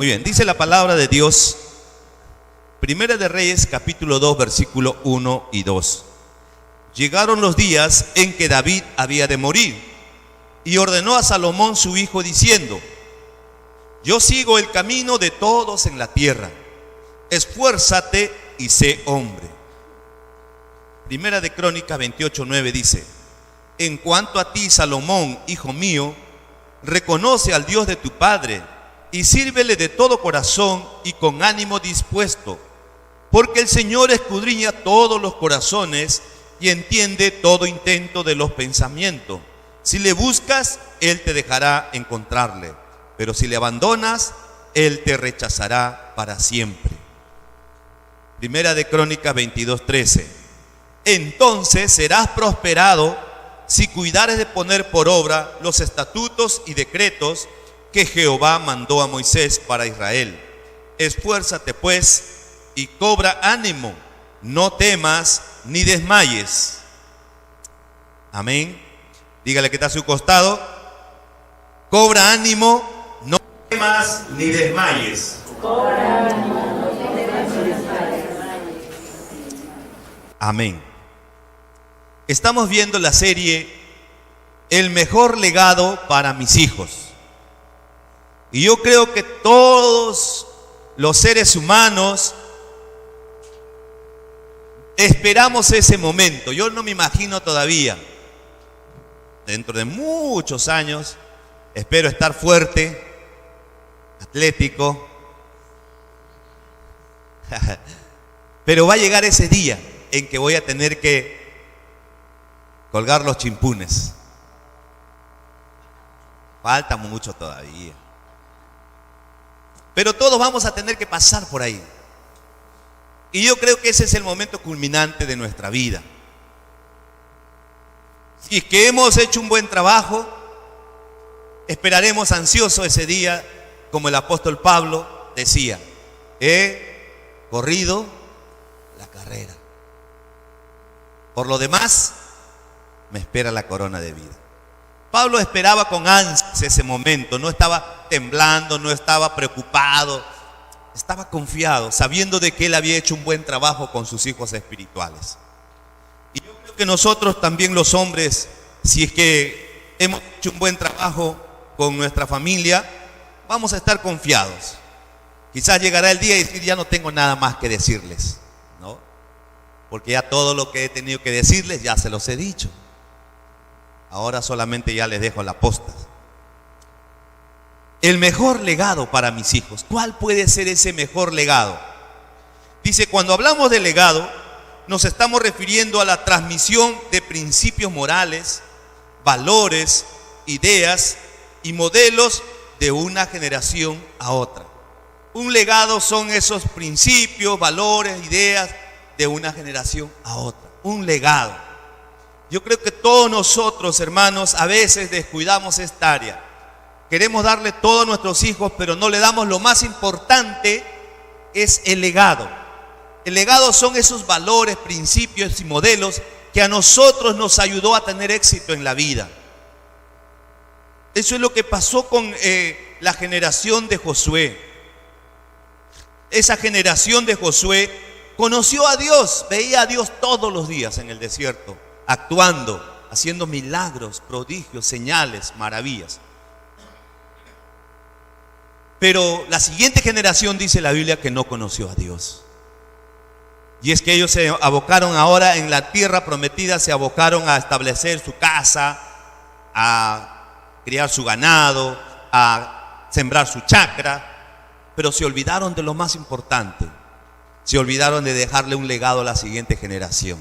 Muy bien, dice la palabra de Dios, Primera de Reyes, capítulo 2, versículo 1 y 2. Llegaron los días en que David había de morir, y ordenó a Salomón su hijo diciendo: yo sigo el camino de todos en la tierra, esfuérzate y sé hombre. Primera de Crónicas 28:9 dice: en cuanto a ti, Salomón, hijo mío, reconoce al Dios de tu padre y sírvele de todo corazón y con ánimo dispuesto, porque el Señor escudriña todos los corazones y entiende todo intento de los pensamientos. Si le buscas, Él te dejará encontrarle, pero si le abandonas, Él te rechazará para siempre. Primera de Crónicas 22:13. Entonces serás prosperado si cuidares de poner por obra los estatutos y decretos que Jehová mandó a Moisés para Israel. Esfuérzate pues y cobra ánimo, no temas ni desmayes. Amén. Dígale que está a su costado: cobra ánimo, no temas ni desmayes. Cobra ánimo, no temas ni desmayes. Amén. Estamos viendo la serie El mejor legado para mis hijos. Y yo creo que todos los seres humanos esperamos ese momento. Yo no me imagino todavía. Dentro de muchos años espero estar fuerte, atlético. Pero va a llegar ese día en que voy a tener que colgar los chimpunes. Falta mucho todavía. Pero todos vamos a tener que pasar por ahí. Y yo creo que ese es el momento culminante de nuestra vida. Si es que hemos hecho un buen trabajo, esperaremos ansioso ese día, como el apóstol Pablo decía: he corrido la carrera. Por lo demás, me espera la corona de vida. Pablo esperaba con ansias ese momento, no estaba temblando, no estaba preocupado, estaba confiado, sabiendo de que él había hecho un buen trabajo con sus hijos espirituales. Y yo creo que nosotros también, los hombres, si es que hemos hecho un buen trabajo con nuestra familia, vamos a estar confiados. Quizás llegará el día y decir: ya no tengo nada más que decirles, ¿no? Porque ya todo lo que he tenido que decirles ya se los he dicho. Ahora solamente ya les dejo la posta. El mejor legado para mis hijos. ¿Cuál puede ser ese mejor legado? Dice, cuando hablamos de legado, nos estamos refiriendo a la transmisión de principios morales, valores, ideas y modelos de una generación a otra. Un legado son esos principios, valores, ideas de una generación a otra. Un legado. Yo creo que todos nosotros, hermanos, a veces descuidamos esta área. Queremos darle todo a nuestros hijos, pero no le damos lo más importante, es el legado. El legado son esos valores, principios y modelos que a nosotros nos ayudó a tener éxito en la vida. Eso es lo que pasó con la generación de Josué. Esa generación de Josué conoció a Dios, veía a Dios todos los días en el desierto, actuando, haciendo milagros, prodigios, señales, maravillas. Pero la siguiente generación, dice la Biblia, que no conoció a Dios. Y es que ellos se abocaron ahora en la tierra prometida, se abocaron a establecer su casa, a criar su ganado, a sembrar su chacra, pero se olvidaron de lo más importante. Se olvidaron de dejarle un legado a la siguiente generación.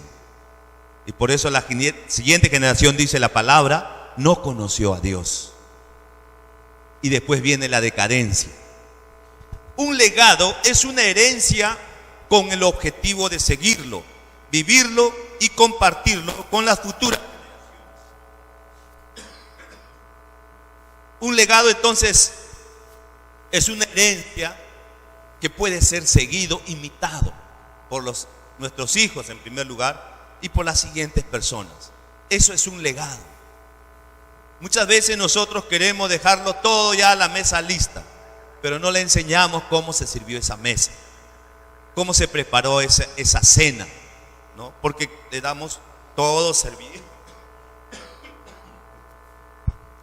Y por eso la siguiente generación, dice la palabra, no conoció a Dios. Y después viene la decadencia. Un legado es una herencia con el objetivo de seguirlo, vivirlo y compartirlo con las futuras. Un legado, entonces, es una herencia que puede ser seguido, imitado por nuestros hijos en primer lugar y por las siguientes personas. Eso es un legado. Muchas veces nosotros queremos dejarlo todo ya a la mesa lista. pero no le enseñamos cómo se sirvió esa mesa, cómo se preparó esa cena, ¿no? Porque le damos todo servido.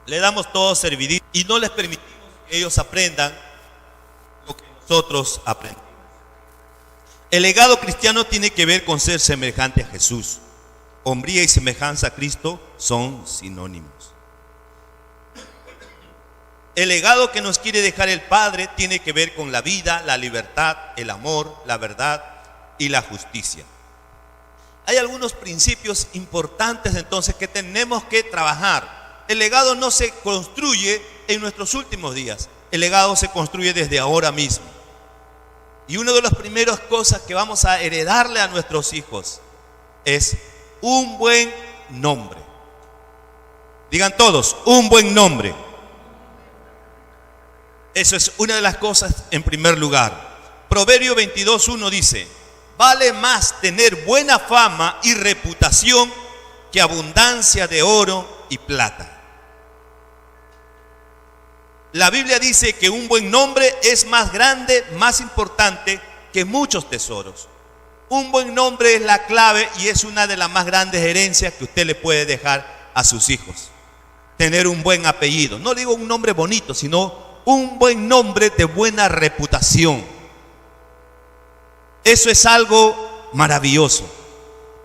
Le damos todo servidito y no les permitimos que ellos aprendan lo que nosotros aprendemos. El legado cristiano tiene que ver con ser semejante a Jesús. Hombría y semejanza a Cristo son sinónimos. El legado que nos quiere dejar el Padre tiene que ver con la vida, la libertad, el amor, la verdad y la justicia. Hay algunos principios importantes entonces que tenemos que trabajar. El legado no se construye en nuestros últimos días. El legado se construye desde ahora mismo. Y una de las primeras cosas que vamos a heredarle a nuestros hijos es un buen nombre. Digan todos, un buen nombre. Eso es una de las cosas en primer lugar. Proverbio 22:1 dice: vale más tener buena fama y reputación que abundancia de oro y plata. La Biblia dice que un buen nombre es más grande, más importante que muchos tesoros. Un buen nombre es la clave y es una de las más grandes herencias que usted le puede dejar a sus hijos. Tener un buen apellido. No digo un nombre bonito, sino un buen nombre de buena reputación. Eso es algo maravilloso.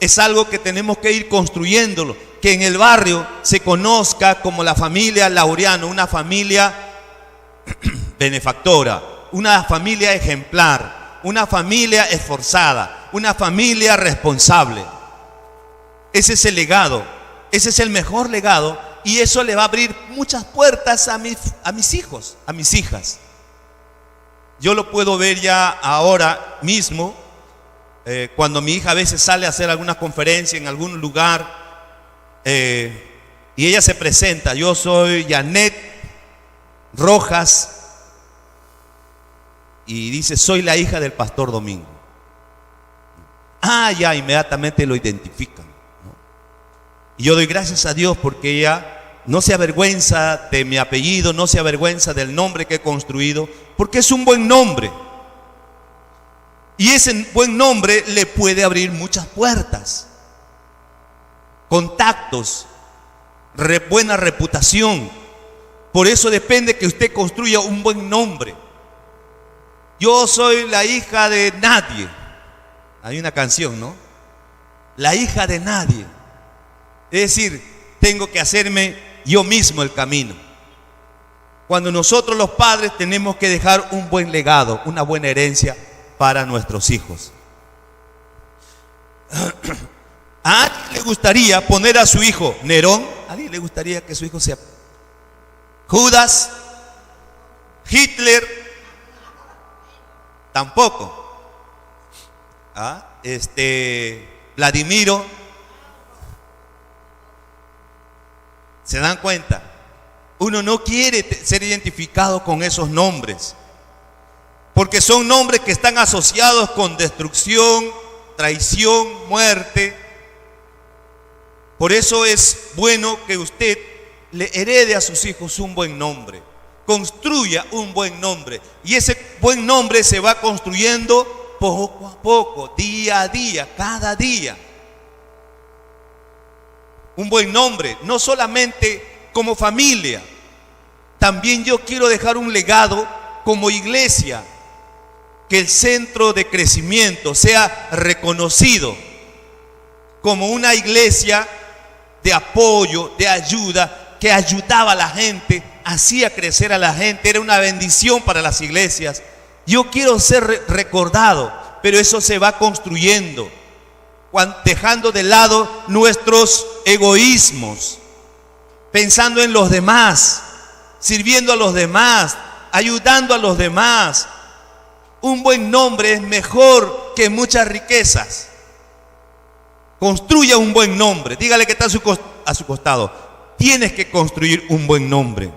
Es algo que tenemos que ir construyéndolo. Que en el barrio se conozca como la familia Laureano, una familia benefactora, una familia ejemplar, una familia esforzada, una familia responsable. Ese es el legado, ese es el mejor legado, y eso le va a abrir muchas puertas a mis hijos, a mis hijas. Yo lo puedo ver ya ahora mismo, cuando mi hija a veces sale a hacer alguna conferencia en algún lugar, y ella se presenta: yo soy Janet Rojas, y dice: soy la hija del pastor Domingo. Ya inmediatamente lo identifican, ¿no? Y yo doy gracias a Dios porque ella no se avergüenza de mi apellido, no se avergüenza del nombre que he construido, porque es un buen nombre. Y ese buen nombre le puede abrir muchas puertas, contactos, buena reputación. Por eso depende que usted construya un buen nombre. Yo soy la hija de nadie. Hay una canción, ¿no? La hija de nadie. Es decir, tengo que hacerme yo mismo el camino. Cuando nosotros los padres tenemos que dejar un buen legado, una buena herencia para nuestros hijos. ¿A alguien le gustaría poner a su hijo Nerón? ¿A alguien le gustaría que su hijo sea Judas? Hitler? Tampoco. Vladimiro. ¿Se dan cuenta? Uno no quiere ser identificado con esos nombres, porque son nombres que están asociados con destrucción, traición, muerte. Por eso es bueno que usted le herede a sus hijos un buen nombre. Construya un buen nombre. Y ese buen nombre se va construyendo poco a poco, día a día, cada día. Un buen nombre, no solamente como familia. También yo quiero dejar un legado como iglesia. Que el centro de crecimiento sea reconocido como una iglesia de apoyo, de ayuda, que ayudaba a la gente, hacía crecer a la gente, era una bendición para las iglesias. Yo quiero ser recordado, pero eso se va construyendo, dejando de lado nuestros egoísmos, pensando en los demás, sirviendo a los demás, ayudando a los demás. Un buen nombre es mejor que muchas riquezas. Construya un buen nombre. Dígale que está a su costado: tienes que construir un buen nombre.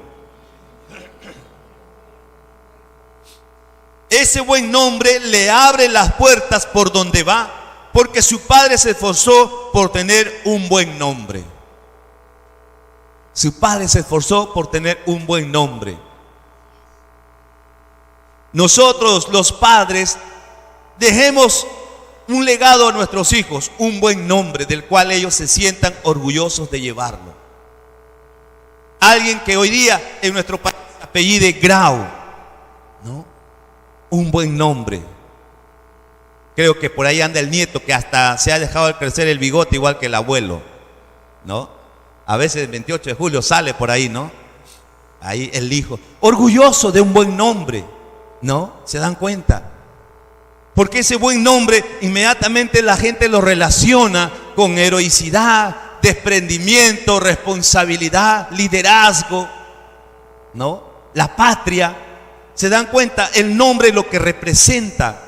Ese buen nombre le abre las puertas por donde va, porque su padre se esforzó por tener un buen nombre. Su padre se esforzó por tener un buen nombre. nosotros los padres dejemos un legado a nuestros hijos, un buen nombre del cual ellos se sientan orgullosos de llevarlo. Alguien que hoy día en nuestro país se apellide Grau, ¿no? Un buen nombre. Creo que por ahí anda el nieto que hasta se ha dejado de crecer el bigote igual que el abuelo, ¿no? A veces el 28 de julio sale por ahí, ¿no? Ahí el hijo, orgulloso de un buen nombre, ¿no? ¿Se dan cuenta? Porque ese buen nombre inmediatamente la gente lo relaciona con heroicidad, desprendimiento, responsabilidad, liderazgo, ¿no? La patria. ¿Se dan cuenta? El nombre lo que representa.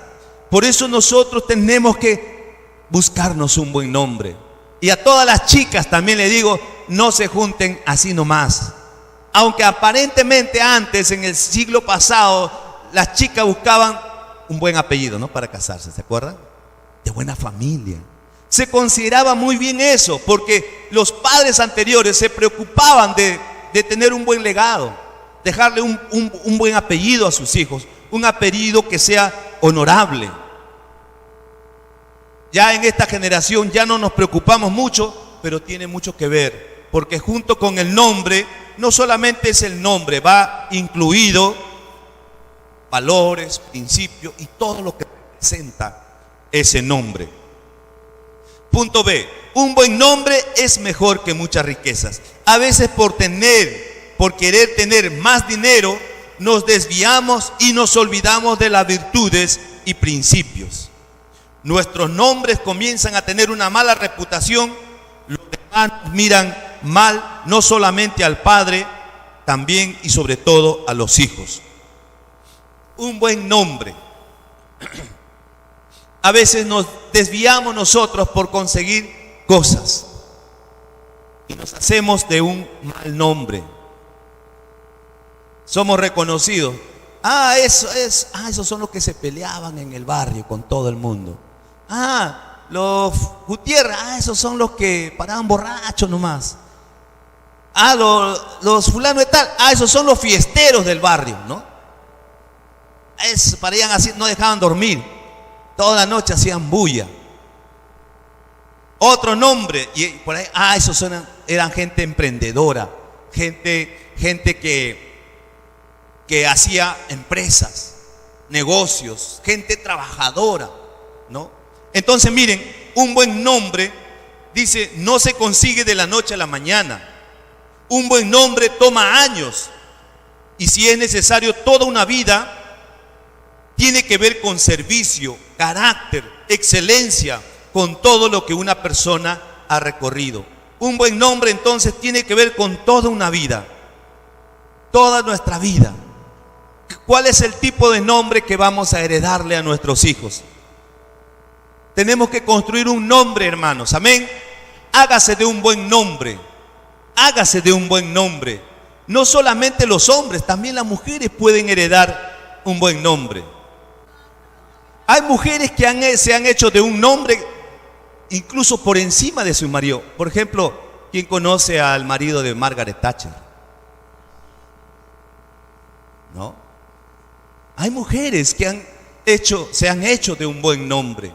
Por eso nosotros tenemos que buscarnos un buen nombre. Y a todas las chicas también le digo, no se junten así nomás. Aunque aparentemente antes, en el siglo pasado, las chicas buscaban un buen apellido, ¿no? Para casarse, ¿se acuerdan? De buena familia. Se consideraba muy bien eso, porque los padres anteriores se preocupaban de tener un buen legado, dejarle un buen apellido a sus hijos, un apellido que sea honorable. Ya en esta generación ya no nos preocupamos mucho, pero tiene mucho que ver, porque junto con el nombre, no solamente es el nombre, va incluido valores, principios y todo lo que representa ese nombre. Punto B, un buen nombre es mejor que muchas riquezas. A veces por querer tener más dinero, nos desviamos y nos olvidamos de las virtudes y principios. Nuestros nombres comienzan a tener una mala reputación, los demás miran mal no solamente al padre, también y sobre todo a los hijos. Un buen nombre. A veces nos desviamos nosotros por conseguir cosas y nos hacemos de un mal nombre. Somos reconocidos. Esos son los que se peleaban en el barrio con todo el mundo. Los Gutiérrez, esos son los que paraban borrachos nomás. Los fulanos de tal, esos son los fiesteros del barrio, ¿no? Paraían así, no dejaban dormir. Toda la noche hacían bulla. Otro nombre, y por ahí, esos eran gente emprendedora, gente que hacía empresas, negocios, gente trabajadora, ¿no? Entonces miren, un buen nombre, dice, no se consigue de la noche a la mañana. Un buen nombre toma años, y si es necesario toda una vida. Tiene que ver con servicio, carácter, excelencia, con todo lo que una persona ha recorrido. Un buen nombre entonces tiene que ver con toda una vida, toda nuestra vida. ¿Cuál es el tipo de nombre que vamos a heredarle a nuestros hijos? Tenemos que construir un nombre, hermanos, amén. Hágase de un buen nombre, hágase de un buen nombre. No solamente los hombres, también las mujeres pueden heredar un buen nombre. Hay mujeres que se han hecho de un nombre incluso por encima de su marido. Por ejemplo, ¿quién conoce al marido de Margaret Thatcher? ¿No? Hay mujeres que se han hecho de un buen nombre.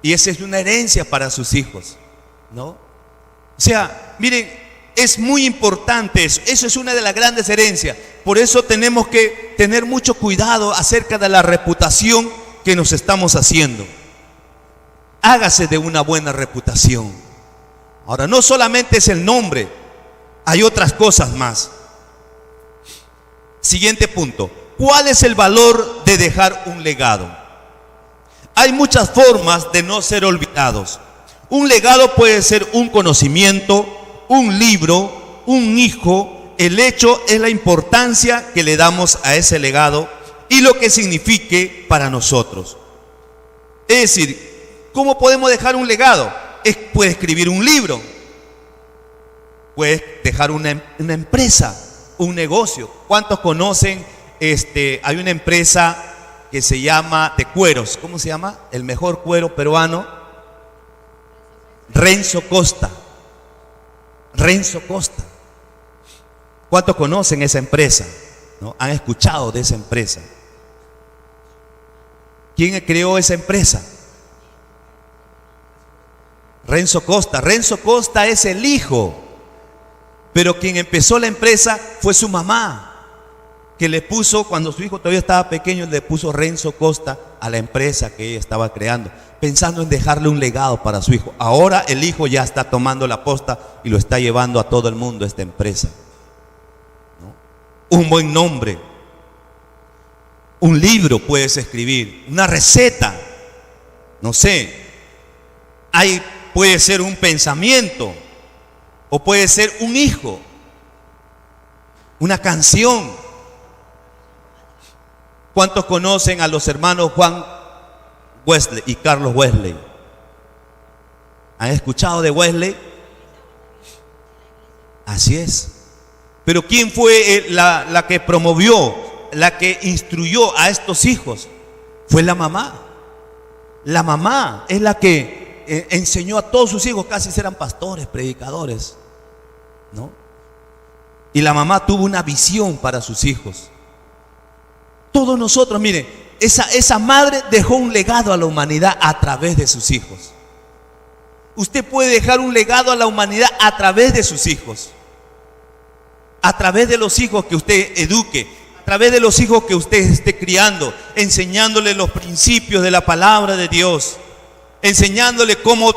Y esa es una herencia para sus hijos, ¿no? O sea, miren, es muy importante eso. Eso es una de las grandes herencias. Por eso tenemos que tener mucho cuidado acerca de la reputación que nos estamos haciendo. Hágase de una buena reputación. Ahora, no solamente es el nombre, hay otras cosas más. Siguiente punto. ¿Cuál es el valor de dejar un legado? Hay muchas formas de no ser olvidados. Un legado puede ser un conocimiento, un libro, un hijo. El hecho es la importancia que le damos a ese legado y lo que signifique para nosotros. Es decir, ¿cómo podemos dejar un legado? Puede escribir un libro, puede dejar una empresa, un negocio. ¿Cuántos conocen? Hay una empresa que se llama de cueros. ¿Cómo se llama? El mejor cuero peruano. Renzo Costa. Renzo Costa. ¿Cuántos conocen esa empresa? ¿No? Han escuchado de esa empresa. ¿Quién creó esa empresa? Renzo Costa. Renzo Costa es el hijo, pero quien empezó la empresa fue su mamá, que le puso, cuando su hijo todavía estaba pequeño, le puso Renzo Costa a la empresa que ella estaba creando, pensando en dejarle un legado para su hijo. Ahora el hijo ya está tomando la posta y lo está llevando a todo el mundo esta empresa, ¿no? Un buen nombre, un libro puedes escribir, una receta, no sé, puede ser un pensamiento, o puede ser un hijo, una canción. ¿Cuántos conocen a los hermanos Juan Wesley y Carlos Wesley? ¿Han escuchado de Wesley? Así es. Pero ¿quién fue la que promovió, la que instruyó a estos hijos? Fue la mamá. La mamá es la que enseñó a todos sus hijos, casi eran pastores, predicadores, ¿no? Y la mamá tuvo una visión para sus hijos. Todos nosotros, miren, esa madre dejó un legado a la humanidad a través de sus hijos. Usted puede dejar un legado a la humanidad a través de sus hijos, a través de los hijos que usted eduque, a través de los hijos que usted esté criando, enseñándole los principios de la palabra de Dios, enseñándole cómo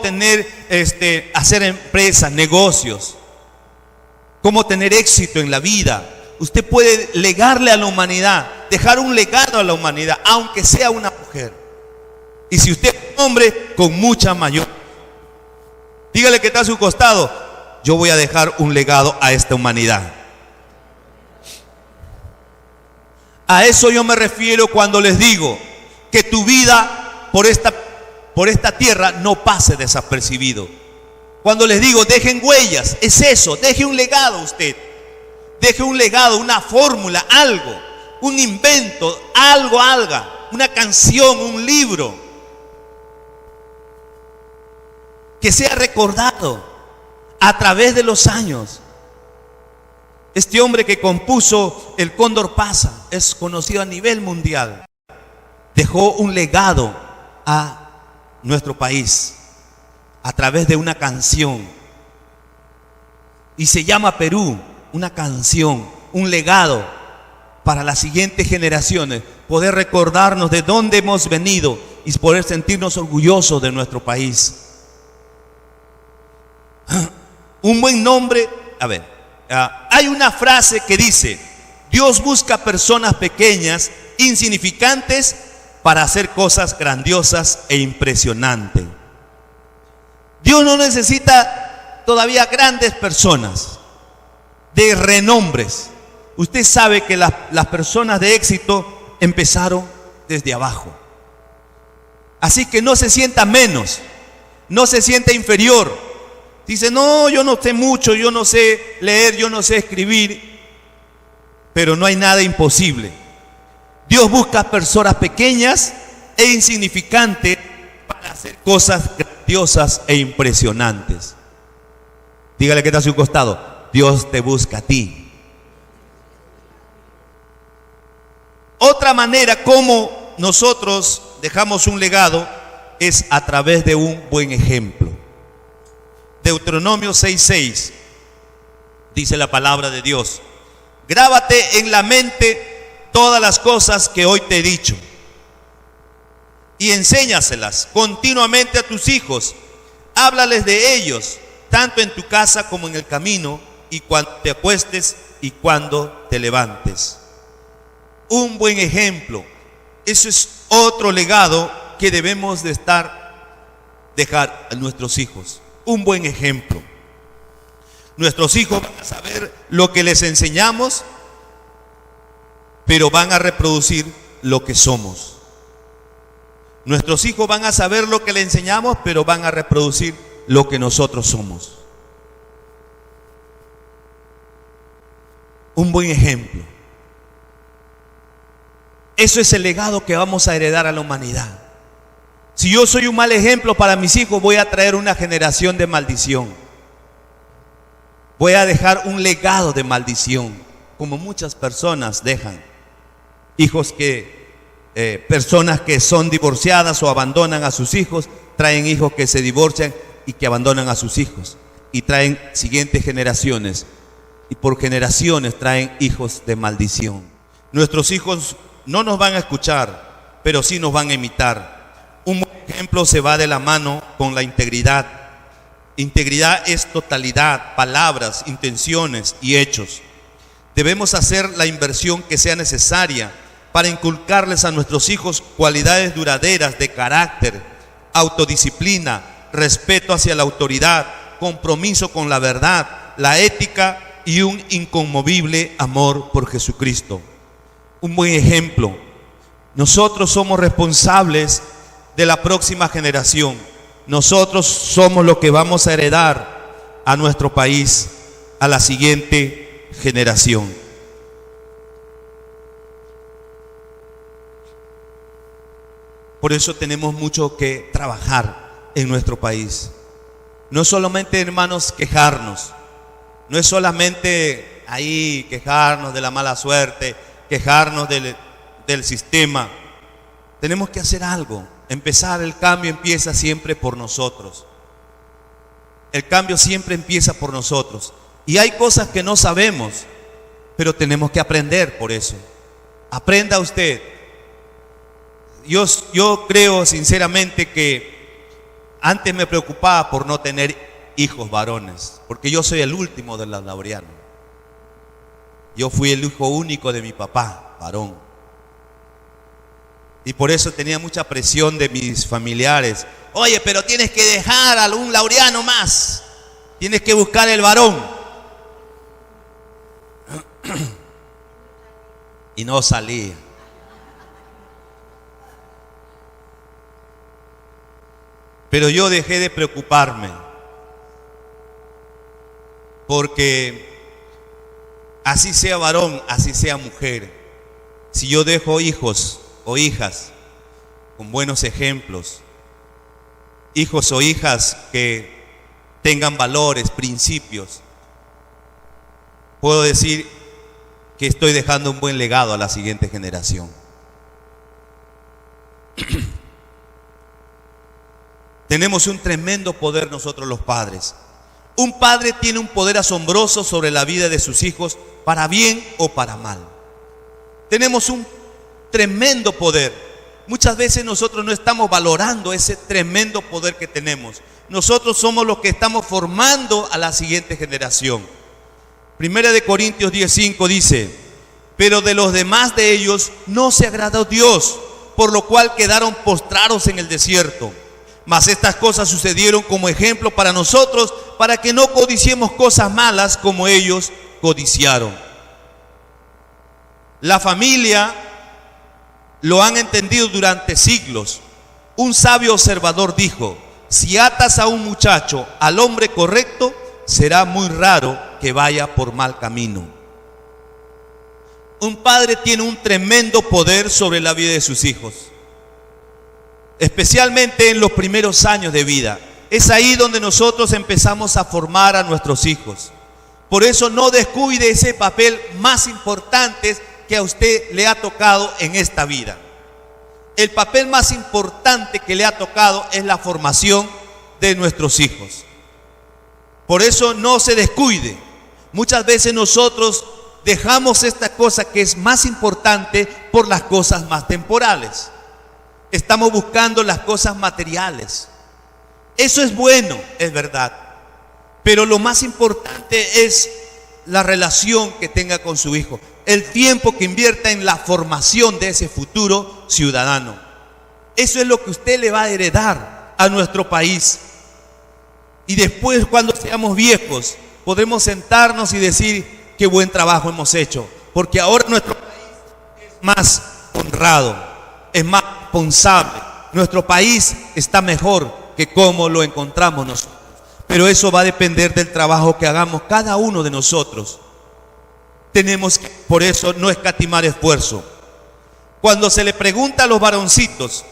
hacer empresas, negocios, cómo tener éxito en la vida. Usted puede legarle a la humanidad, dejar un legado a la humanidad, aunque sea una mujer. Y si usted es un hombre, con mucha mayor. Dígale que está a su costado: yo voy a dejar un legado a esta humanidad. A eso yo me refiero cuando les digo que tu vida por esta tierra no pase desapercibido. Cuando les digo dejen huellas, es eso, deje un legado usted. Deje un legado, una fórmula, algo, un invento, algo, una canción, un libro, que sea recordado a través de los años. Este hombre que compuso El Cóndor Pasa es conocido a nivel mundial. Dejó un legado a nuestro país a través de una canción, y se llama Perú. Una canción, un legado para las siguientes generaciones, poder recordarnos de dónde hemos venido y poder sentirnos orgullosos de nuestro país. Un buen nombre. Hay una frase que dice: Dios busca personas pequeñas, insignificantes, para hacer cosas grandiosas e impresionantes. Dios no necesita todavía grandes personas de renombres. Usted sabe que las personas de éxito empezaron desde abajo. Así que no se sienta menos, no se sienta inferior. Dice: no, yo no sé mucho, yo no sé leer, yo no sé escribir. Pero no hay nada imposible. Dios busca personas pequeñas e insignificantes para hacer cosas grandiosas e impresionantes. Dígale que está a su costado: Dios te busca a ti. Otra manera como nosotros dejamos un legado es a través de un buen ejemplo. Deuteronomio 6:6 dice la palabra de Dios: grábate en la mente todas las cosas que hoy te he dicho y enséñaselas continuamente a tus hijos. Háblales de ellos tanto en tu casa como en el camino, y cuando te acuestes y cuando te levantes. Un buen ejemplo. Eso es otro legado que debemos dejar a nuestros hijos. Un buen ejemplo. Nuestros hijos van a saber lo que les enseñamos, pero van a reproducir lo que somos. Nuestros hijos van a saber lo que les enseñamos, pero van a reproducir lo que nosotros somos. Un buen ejemplo. Eso es el legado que vamos a heredar a la humanidad. Si yo soy un mal ejemplo para mis hijos, voy a traer una generación de maldición. Voy a dejar un legado de maldición, como muchas personas dejan. Hijos que personas que son divorciadas o abandonan a sus hijos, traen hijos que se divorcian y que abandonan a sus hijos, y traen siguientes generaciones, y por generaciones traen hijos de maldición. Nuestros hijos no nos van a escuchar, pero sí nos van a imitar. Un buen ejemplo se va de la mano con la integridad. Integridad es totalidad, palabras, intenciones y hechos. Debemos hacer la inversión que sea necesaria para inculcarles a nuestros hijos cualidades duraderas de carácter, autodisciplina, respeto hacia la autoridad, compromiso con la verdad, la ética y un inconmovible amor por Jesucristo. Un buen ejemplo. Nosotros somos responsables de la próxima generación. Nosotros somos los que vamos a heredar a nuestro país, a la siguiente generación. Por eso tenemos mucho que trabajar en nuestro país. No solamente, hermanos, quejarnos. No es solamente ahí quejarnos de la mala suerte, quejarnos del sistema. Tenemos que hacer algo. Empezar, el cambio empieza siempre por nosotros. El cambio siempre empieza por nosotros. Y hay cosas que no sabemos, pero tenemos que aprender por eso. Aprenda usted. Yo creo sinceramente que antes me preocupaba por no tener hijos varones, porque yo soy el último de los Laureano. Yo fui el hijo único de mi papá, varón. Y por eso tenía mucha presión de mis familiares. Oye, pero tienes que dejar a un Laureano más. Tienes que buscar el varón. Y no salía. Pero yo dejé de preocuparme, porque así sea varón, así sea mujer, si yo dejo hijos o hijas con buenos ejemplos, hijos o hijas que tengan valores, principios, puedo decir que estoy dejando un buen legado a la siguiente generación. Tenemos un tremendo poder nosotros los padres. Un padre tiene un poder asombroso sobre la vida de sus hijos, para bien o para mal. Tenemos un tremendo poder. Muchas veces nosotros no estamos valorando ese tremendo poder que tenemos. Nosotros somos los que estamos formando a la siguiente generación. Primera de Corintios 10:5 dice: pero de los demás de ellos no se agradó Dios, por lo cual quedaron postrados en el desierto. Mas estas cosas sucedieron como ejemplo para nosotros, para que no codiciemos cosas malas como ellos codiciaron. La familia lo han entendido durante siglos. Un sabio observador dijo: si atas a un muchacho al hombre correcto, será muy raro que vaya por mal camino. Un padre tiene un tremendo poder sobre la vida de sus hijos, especialmente en los primeros años de vida. Es ahí donde nosotros empezamos a formar a nuestros hijos. Por eso no descuide ese papel más importante que a usted le ha tocado en esta vida. El papel más importante que le ha tocado es la formación de nuestros hijos. Por eso no se descuide. Muchas veces nosotros dejamos esta cosa que es más importante por las cosas más temporales. Estamos buscando las cosas materiales. Eso es bueno, es verdad. Pero lo más importante es la relación que tenga con su hijo, el tiempo que invierta en la formación de ese futuro ciudadano. Eso es lo que usted le va a heredar a nuestro país. Y después, cuando seamos viejos, podremos sentarnos y decir: qué buen trabajo hemos hecho, porque ahora nuestro país es más honrado, es más responsable. Nuestro país está mejor que como lo encontramos nosotros. Pero eso va a depender del trabajo que hagamos cada uno de nosotros. Tenemos que, por eso, no escatimar esfuerzo. Cuando se le pregunta a los varoncitos: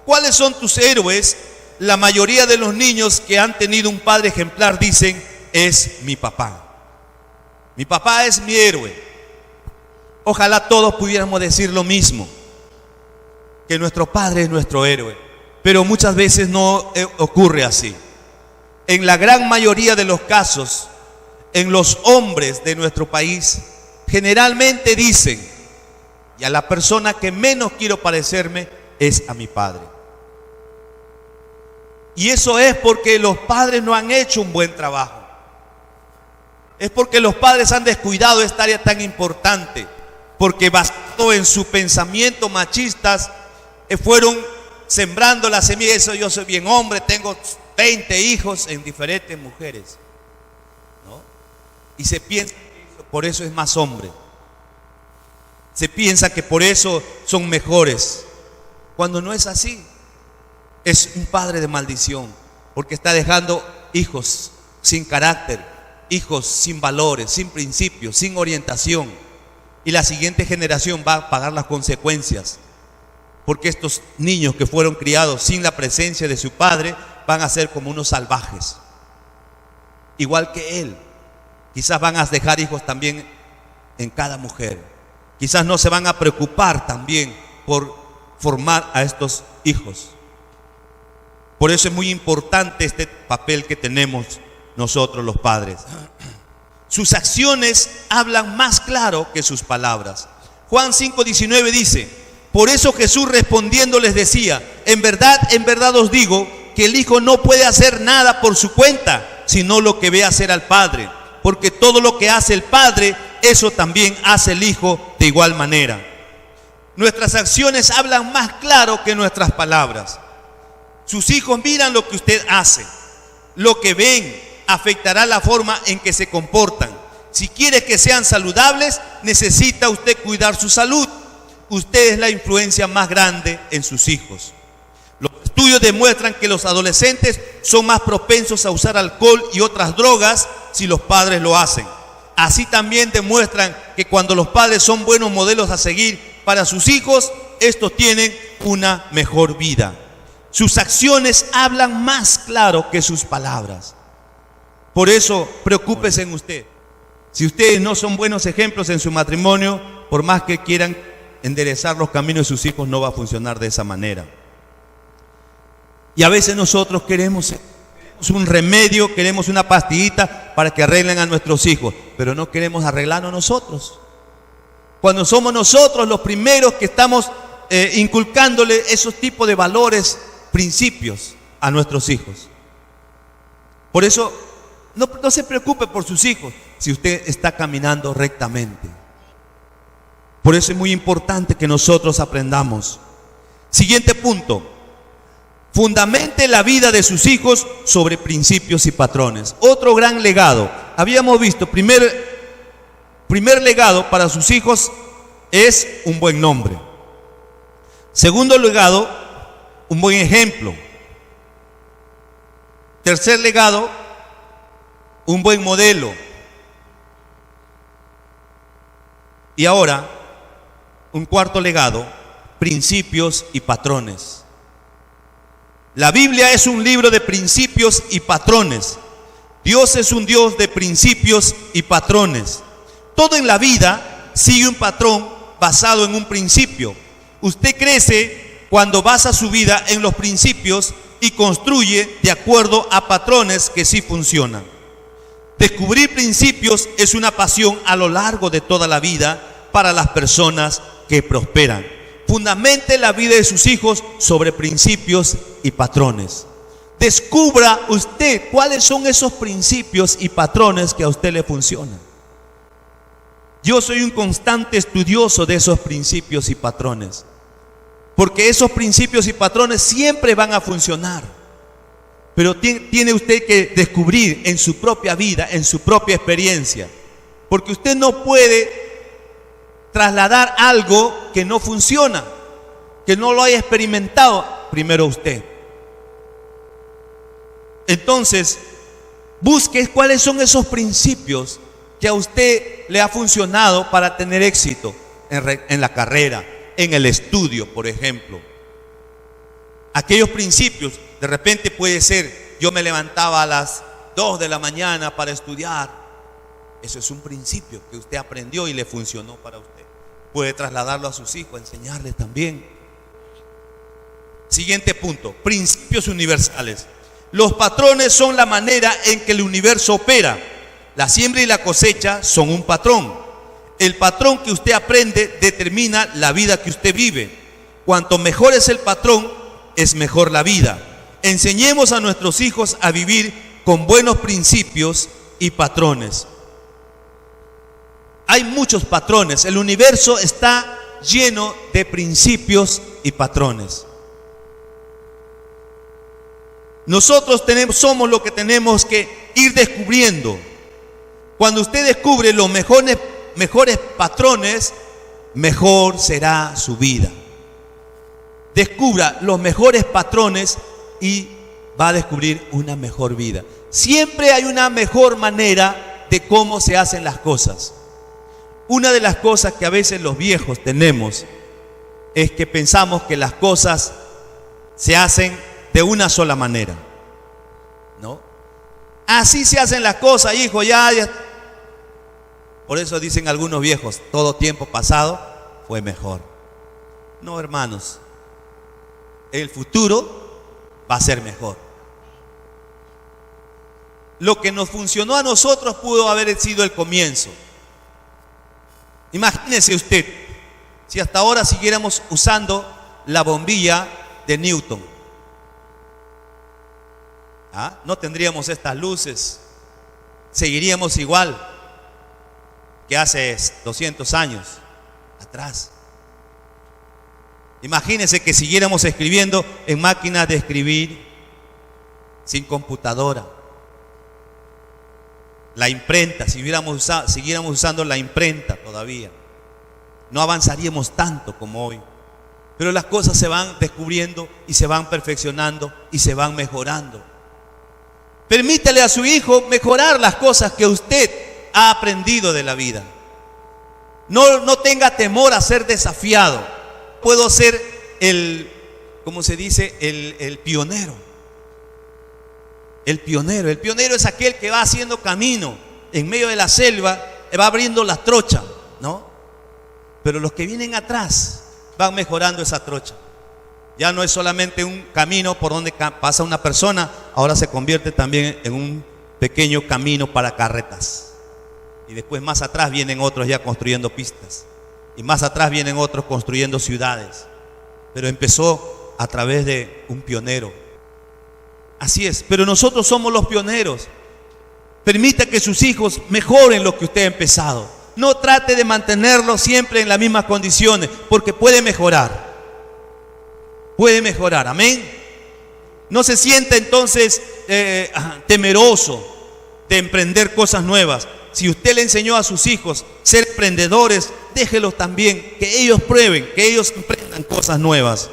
¿cuáles son tus héroes?, la mayoría de los niños que han tenido un padre ejemplar dicen: es mi papá. Mi papá es mi héroe. Ojalá todos pudiéramos decir lo mismo. que nuestro padre es nuestro héroe, pero muchas veces no ocurre así. En la gran mayoría de los casos, en los hombres de nuestro país, generalmente dicen, y a la persona que menos quiero parecerme es a mi padre. Y eso es porque los padres no han hecho un buen trabajo. Es porque los padres han descuidado esta área tan importante, porque basado en su pensamiento machistas, fueron sembrando la semilla. Eso, yo soy bien hombre, tengo 20 hijos en diferentes mujeres, ¿no? Y se piensa que por eso es más hombre. Se piensa que por eso son mejores, cuando no es así. Es un padre de maldición, porque está dejando hijos sin carácter, hijos sin valores, sin principios, sin orientación. Y la siguiente generación va a pagar las consecuencias, porque estos niños que fueron criados sin la presencia de su padre van a ser como unos salvajes, igual que él. Quizás van a dejar hijos también en cada mujer. Quizás no se van a preocupar también por formar a estos hijos. Por eso es muy importante este papel que tenemos nosotros los padres. Sus acciones hablan más claro que sus palabras. Juan 5:19 dice: por eso Jesús respondiendo les decía, en verdad os digo que el Hijo no puede hacer nada por su cuenta, sino lo que ve hacer al Padre. Porque todo lo que hace el Padre, eso también hace el Hijo de igual manera. Nuestras acciones hablan más claro que nuestras palabras. Sus hijos miran lo que usted hace. Lo que ven afectará la forma en que se comportan. Si quiere que sean saludables, necesita usted cuidar su salud. Usted es la influencia más grande en sus hijos. Los estudios demuestran que los adolescentes son más propensos a usar alcohol y otras drogas si los padres lo hacen. Así también demuestran que cuando los padres son buenos modelos a seguir para sus hijos, estos tienen una mejor vida. Sus acciones hablan más claro que sus palabras. Por eso, preocúpese en usted. Si ustedes no son buenos ejemplos en su matrimonio, por más que quieran enderezar los caminos de sus hijos, no va a funcionar de esa manera. Y a veces nosotros queremos un remedio, queremos una pastillita para que arreglen a nuestros hijos, pero no queremos arreglarnos nosotros. Cuando somos nosotros los primeros que estamos inculcándole esos tipos de valores, principios a nuestros hijos. Por eso, no se preocupe por sus hijos si usted está caminando rectamente. Por eso es muy importante que nosotros aprendamos. Siguiente punto. Fundamente la vida de sus hijos sobre principios y patrones. Otro gran legado. Habíamos visto, primer legado para sus hijos es un buen nombre. Segundo legado, un buen ejemplo. Tercer legado, un buen modelo. Y ahora, un cuarto legado, principios y patrones. La Biblia es un libro de principios y patrones. Dios es un Dios de principios y patrones. Todo en la vida sigue un patrón basado en un principio. Usted crece cuando basa su vida en los principios y construye de acuerdo a patrones que sí funcionan. Descubrir principios es una pasión a lo largo de toda la vida para las personas que prosperan. Fundamente la vida de sus hijos sobre principios y patrones. Descubra usted cuáles son esos principios y patrones que a usted le funcionan. Yo soy un constante estudioso de esos principios y patrones, porque esos principios y patrones siempre van a funcionar. Pero tiene usted que descubrir en su propia vida, en su propia experiencia, porque usted no puede trasladar algo que no funciona, que no lo haya experimentado primero usted. Entonces, busque cuáles son esos principios que a usted le ha funcionado para tener éxito en la carrera, en el estudio, por ejemplo. Aquellos principios, de repente puede ser, yo me levantaba a las 2 de la mañana para estudiar. Eso es un principio que usted aprendió y le funcionó para usted. Puede trasladarlo a sus hijos, enseñarles también. Siguiente punto, principios universales. Los patrones son la manera en que el universo opera. La siembra y la cosecha son un patrón. El patrón que usted aprende determina la vida que usted vive. Cuanto mejor es el patrón, es mejor la vida. Enseñemos a nuestros hijos a vivir con buenos principios y patrones. Hay muchos patrones. El universo está lleno de principios y patrones. Nosotros somos lo que tenemos que ir descubriendo. Cuando usted descubre los mejores patrones, mejor será su vida. Descubra los mejores patrones y va a descubrir una mejor vida. Siempre hay una mejor manera de cómo se hacen las cosas. Una de las cosas que a veces los viejos tenemos es que pensamos que las cosas se hacen de una sola manera, ¿no? Así se hacen las cosas, hijo, ya. Por eso dicen algunos viejos, todo tiempo pasado fue mejor. No, hermanos, el futuro va a ser mejor. Lo que nos funcionó a nosotros pudo haber sido el comienzo. Imagínese usted, si hasta ahora siguiéramos usando la bombilla de Newton. No tendríamos estas luces, seguiríamos igual que hace 200 años atrás. Imagínense que siguiéramos escribiendo en máquinas de escribir, sin computadora. La imprenta, siguiéramos usando la imprenta todavía, no avanzaríamos tanto como hoy. Pero las cosas se van descubriendo y se van perfeccionando y se van mejorando. Permítale a su hijo mejorar las cosas que usted ha aprendido de la vida. No tenga temor a ser desafiado. Puedo ser el pionero. El pionero es aquel que va haciendo camino en medio de la selva, va abriendo la trocha, ¿no? Pero los que vienen atrás van mejorando esa trocha. Ya no es solamente un camino por donde pasa una persona, ahora se convierte también en un pequeño camino para carretas. Y después más atrás vienen otros ya construyendo pistas. Y más atrás vienen otros construyendo ciudades. Pero empezó a través de un pionero. Así es, pero nosotros somos los pioneros. Permita que sus hijos mejoren lo que usted ha empezado. No trate de mantenerlo siempre en las mismas condiciones, porque puede mejorar. Puede mejorar, amén. No se sienta entonces temeroso de emprender cosas nuevas. Si usted le enseñó a sus hijos ser emprendedores, déjelos también, que ellos prueben, que ellos emprendan cosas nuevas.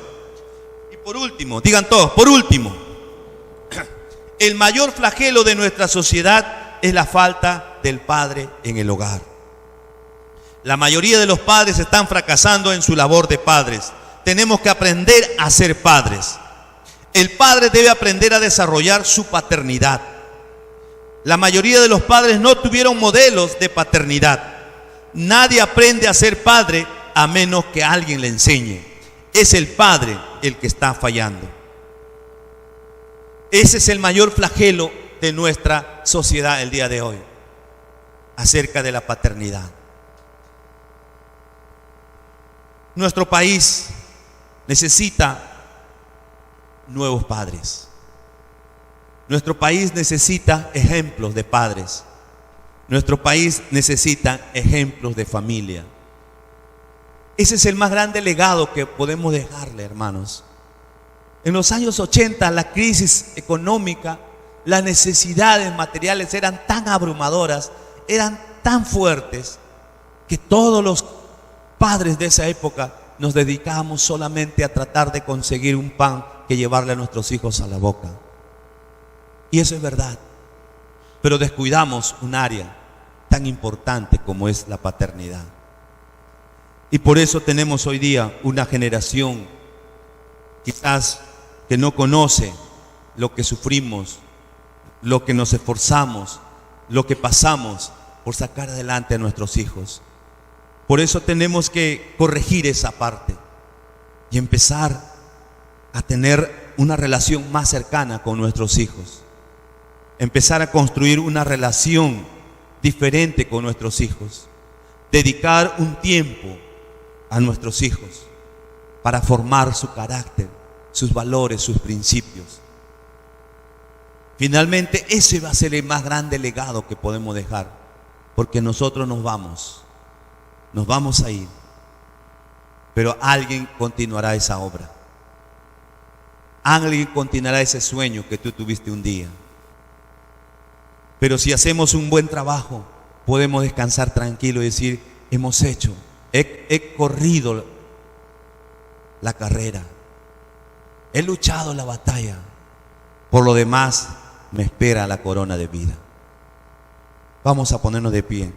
Y por último, digan todos, por último, el mayor flagelo de nuestra sociedad es la falta del padre en el hogar. La mayoría de los padres están fracasando en su labor de padres. Tenemos que aprender a ser padres. El padre debe aprender a desarrollar su paternidad. La mayoría de los padres no tuvieron modelos de paternidad. Nadie aprende a ser padre a menos que alguien le enseñe. Es el padre el que está fallando. Ese es el mayor flagelo de nuestra sociedad el día de hoy, acerca de la paternidad. Nuestro país necesita nuevos padres. Nuestro país necesita ejemplos de padres. Nuestro país necesita ejemplos de familia. Ese es el más grande legado que podemos dejarle, hermanos. En los años 80, la crisis económica, las necesidades materiales eran tan abrumadoras, eran tan fuertes, que todos los padres de esa época nos dedicábamos solamente a tratar de conseguir un pan que llevarle a nuestros hijos a la boca. Y eso es verdad. Pero descuidamos un área tan importante como es la paternidad. Y por eso tenemos hoy día una generación quizás que no conoce lo que sufrimos, lo que nos esforzamos, lo que pasamos por sacar adelante a nuestros hijos. Por eso tenemos que corregir esa parte y empezar a tener una relación más cercana con nuestros hijos. Empezar a construir una relación diferente con nuestros hijos. Dedicar un tiempo a nuestros hijos para formar su carácter, sus valores, sus principios. Finalmente, ese va a ser el más grande legado que podemos dejar, porque nosotros nos vamos a ir, pero alguien continuará esa obra. Alguien continuará ese sueño que tú tuviste un día. Pero si hacemos un buen trabajo, podemos descansar tranquilo y decir, hemos hecho, he corrido la carrera, he luchado la batalla, por lo demás me espera la corona de vida. Vamos a ponernos de pie.